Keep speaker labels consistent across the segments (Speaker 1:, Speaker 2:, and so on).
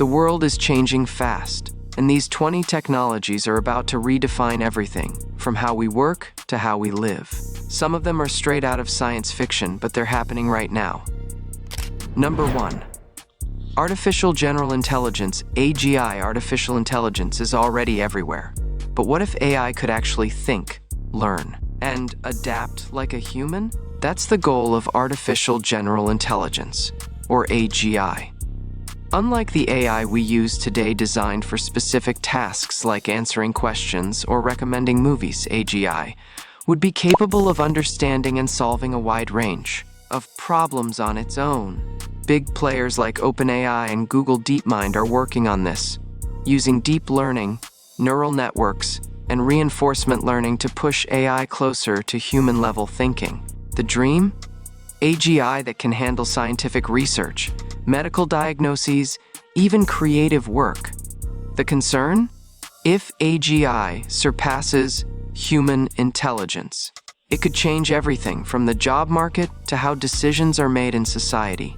Speaker 1: The world is changing fast, and these 20 technologies are about to redefine everything, from how we work to how we live. Some of them are straight out of science fiction, but they're happening right now. Number 1. Artificial General Intelligence, AGI. Artificial intelligence is already everywhere. But what if AI could actually think, learn, and adapt like a human? That's the goal of Artificial General Intelligence, or AGI. Unlike the AI we use today designed for specific tasks like answering questions or recommending movies, AGI would be capable of understanding and solving a wide range of problems on its own. Big players like OpenAI and Google DeepMind are working on this, using deep learning, neural networks, and reinforcement learning to push AI closer to human-level thinking. The dream? AGI that can handle scientific research, medical diagnoses, even creative work. The concern? If AGI surpasses human intelligence, it could change everything from the job market to how decisions are made in society.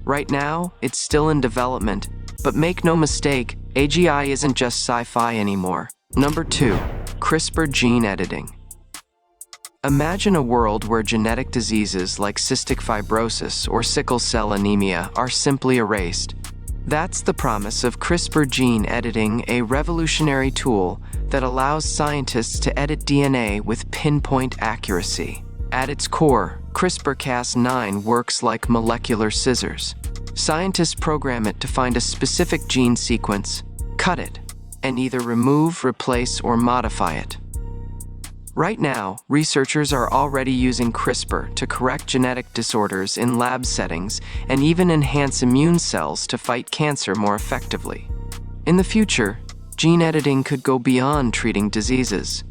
Speaker 1: Right now, it's still in development, but make no mistake, AGI isn't just sci-fi anymore. Number 2. CRISPR gene editing. Imagine a world where genetic diseases like cystic fibrosis or sickle cell anemia are simply erased. That's the promise of CRISPR gene editing, a revolutionary tool that allows scientists to edit DNA with pinpoint accuracy. At its core, CRISPR-Cas9 works like molecular scissors. Scientists program it to find a specific gene sequence, cut it, and either remove, replace, or modify it. Right now, researchers are already using CRISPR to correct genetic disorders in lab settings and even enhance immune cells to fight cancer more effectively. In the future, gene editing could go beyond treating diseases.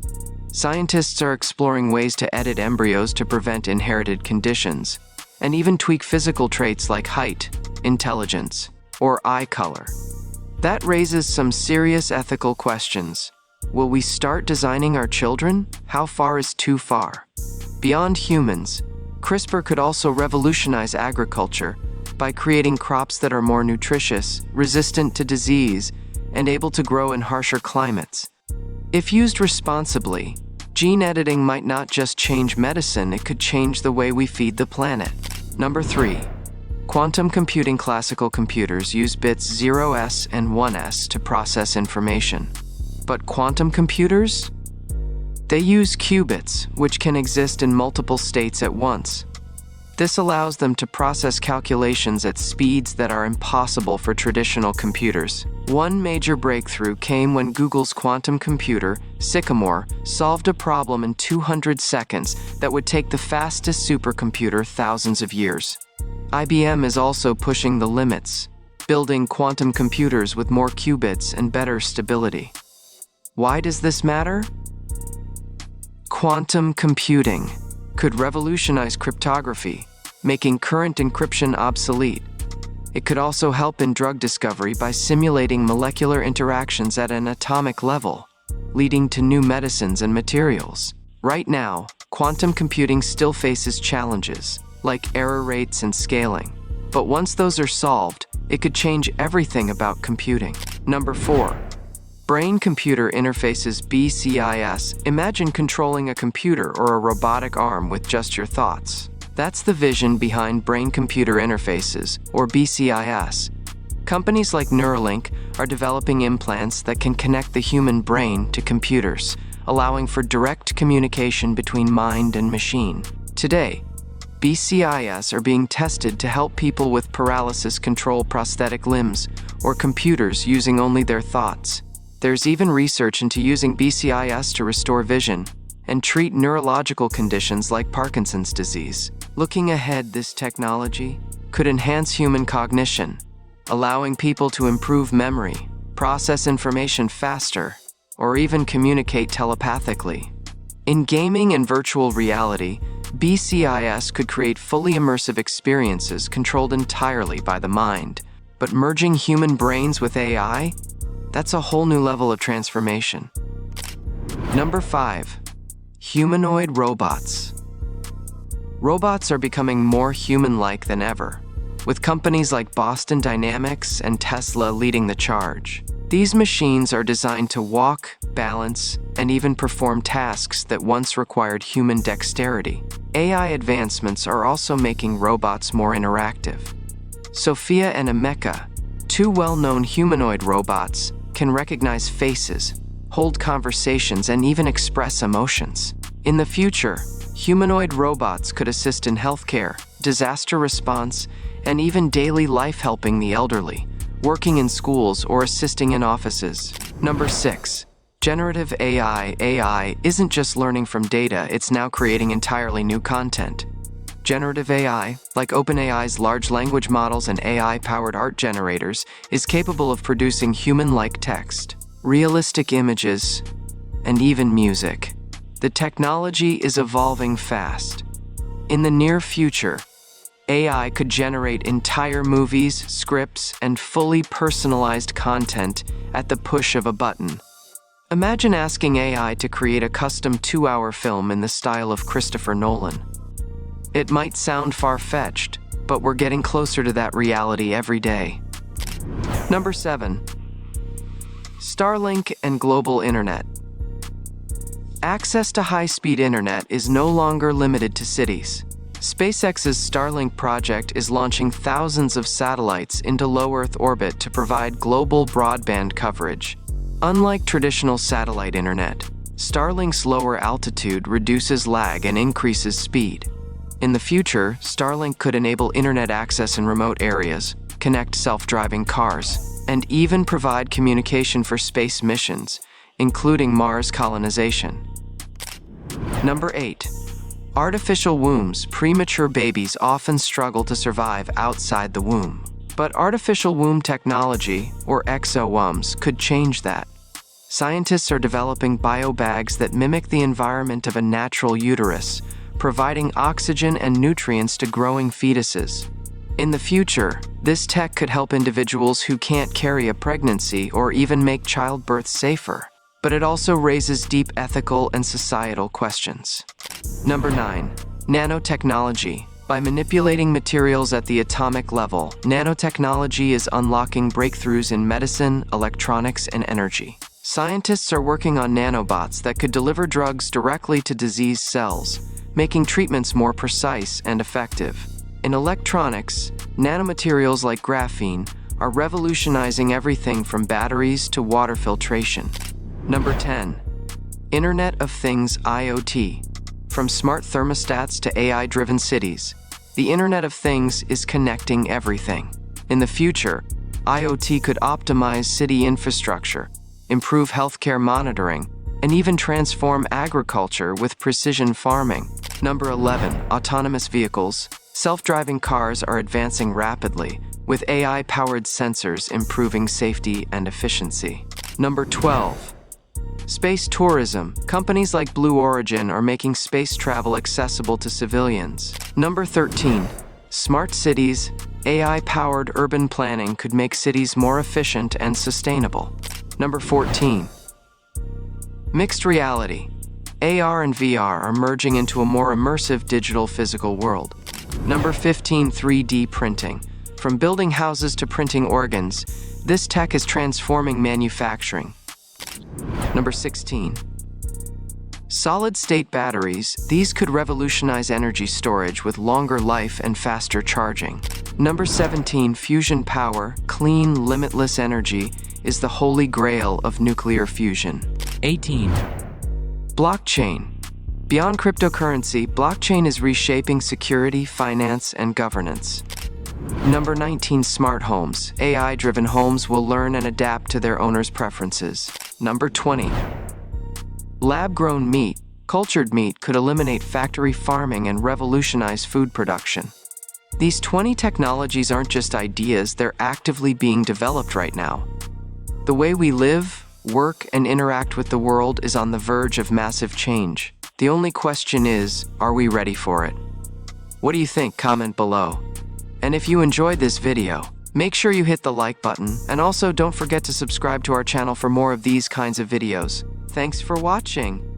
Speaker 1: Scientists are exploring ways to edit embryos to prevent inherited conditions, and even tweak physical traits like height, intelligence, or eye color. That raises some serious ethical questions. Will we start designing our children? How far is too far? Beyond humans, CRISPR could also revolutionize agriculture by creating crops that are more nutritious, resistant to disease, and able to grow in harsher climates. If used responsibly, gene editing might not just change medicine, it could change the way we feed the planet. Number 3. Quantum computing. Classical computers use bits 0s and 1s to process information. But quantum computers? They use qubits, which can exist in multiple states at once. This allows them to process calculations at speeds that are impossible for traditional computers. One major breakthrough came when Google's quantum computer, Sycamore, solved a problem in 200 seconds that would take the fastest supercomputer thousands of years. IBM is also pushing the limits, building quantum computers with more qubits and better stability. Why does this matter? Quantum computing could revolutionize cryptography, making current encryption obsolete. It could also help in drug discovery by simulating molecular interactions at an atomic level, leading to new medicines and materials. Right now, quantum computing still faces challenges, like error rates and scaling. But once those are solved, it could change everything about computing. Number 4. Brain-computer interfaces, BCIS. Imagine controlling a computer or a robotic arm with just your thoughts. That's the vision behind brain-computer interfaces, or BCIS. Companies like Neuralink are developing implants that can connect the human brain to computers, allowing for direct communication between mind and machine. Today, BCIS are being tested to help people with paralysis control prosthetic limbs or computers using only their thoughts. There's even research into using BCIS to restore vision and treat neurological conditions like Parkinson's disease. Looking ahead, this technology could enhance human cognition, allowing people to improve memory, process information faster, or even communicate telepathically. In gaming and virtual reality, BCIS could create fully immersive experiences controlled entirely by the mind. But merging human brains with AI? That's a whole new level of transformation. Number 5. Humanoid robots. Robots are becoming more human-like than ever. with companies like Boston Dynamics and Tesla leading the charge. These machines are designed to walk, balance, and even perform tasks that once required human dexterity. AI advancements are also making robots more interactive. Sophia and Emeka, two well-known humanoid robots, can recognize faces, hold conversations, and even express emotions. In the future, humanoid robots could assist in healthcare, disaster response, and even daily life, helping the elderly, working in schools, or assisting in offices. Number 6. Generative AI. AI isn't just learning from data, it's now creating entirely new content. Generative AI, like OpenAI's large language models and AI-powered art generators, is capable of producing human-like text, realistic images, and even music. The technology is evolving fast. In the near future, AI could generate entire movies, scripts, and fully personalized content at the push of a button. Imagine asking AI to create a custom 2-hour film in the style of Christopher Nolan. It might sound far-fetched, but we're getting closer to that reality every day. Number 7. Starlink and global internet. Access to high-speed internet is no longer limited to cities. SpaceX's Starlink project is launching thousands of satellites into low Earth orbit to provide global broadband coverage. Unlike traditional satellite internet, Starlink's lower altitude reduces lag and increases speed. In the future, Starlink could enable internet access in remote areas, connect self-driving cars, and even provide communication for space missions, including Mars colonization. Number 8. Artificial wombs. Premature babies often struggle to survive outside the womb. But artificial womb technology, or exowombs, could change that. Scientists are developing biobags that mimic the environment of a natural uterus, providing oxygen and nutrients to growing fetuses. In the future, this tech could help individuals who can't carry a pregnancy or even make childbirth safer. But it also raises deep ethical and societal questions. Number 9. Nanotechnology. By manipulating materials at the atomic level, nanotechnology is unlocking breakthroughs in medicine, electronics, and energy. Scientists are working on nanobots that could deliver drugs directly to diseased cells, making treatments more precise and effective. In electronics, nanomaterials like graphene are revolutionizing everything from batteries to water filtration. Number 10. Internet of Things (IoT). From smart thermostats to AI-driven cities, the Internet of Things is connecting everything. In the future, IoT could optimize city infrastructure, improve healthcare monitoring, and even transform agriculture with precision farming. Number 11. Autonomous vehicles. Self-driving cars are advancing rapidly, with AI-powered sensors improving safety and efficiency. Number 12. Space tourism. Companies like Blue Origin are making space travel accessible to civilians. Number 13. Smart cities. AI-powered urban planning could make cities more efficient and sustainable. Number 14. Mixed reality. AR and VR are merging into a more immersive digital physical world. Number 15. 3D printing. From building houses to printing organs, this tech is transforming manufacturing. Number 16. Solid-state batteries. These could revolutionize energy storage with longer life and faster charging. Number 17. Fusion power. Clean, limitless energy is the holy grail of nuclear fusion. 18. Blockchain. Beyond cryptocurrency, blockchain is reshaping security, finance, and governance. Number 19. Smart homes. AI-driven homes will learn and adapt to their owners' preferences. Number 20. Lab-grown meat. Cultured meat could eliminate factory farming and revolutionize food production. These 20 technologies aren't just ideas, they're actively being developed right now. The way we live, work, and interact with the world is on the verge of massive change. The only question is, are we ready for it? What do you think? Comment below. And if you enjoyed this video, make sure you hit the like button, and also don't forget to subscribe to our channel for more of these kinds of videos. Thanks for watching.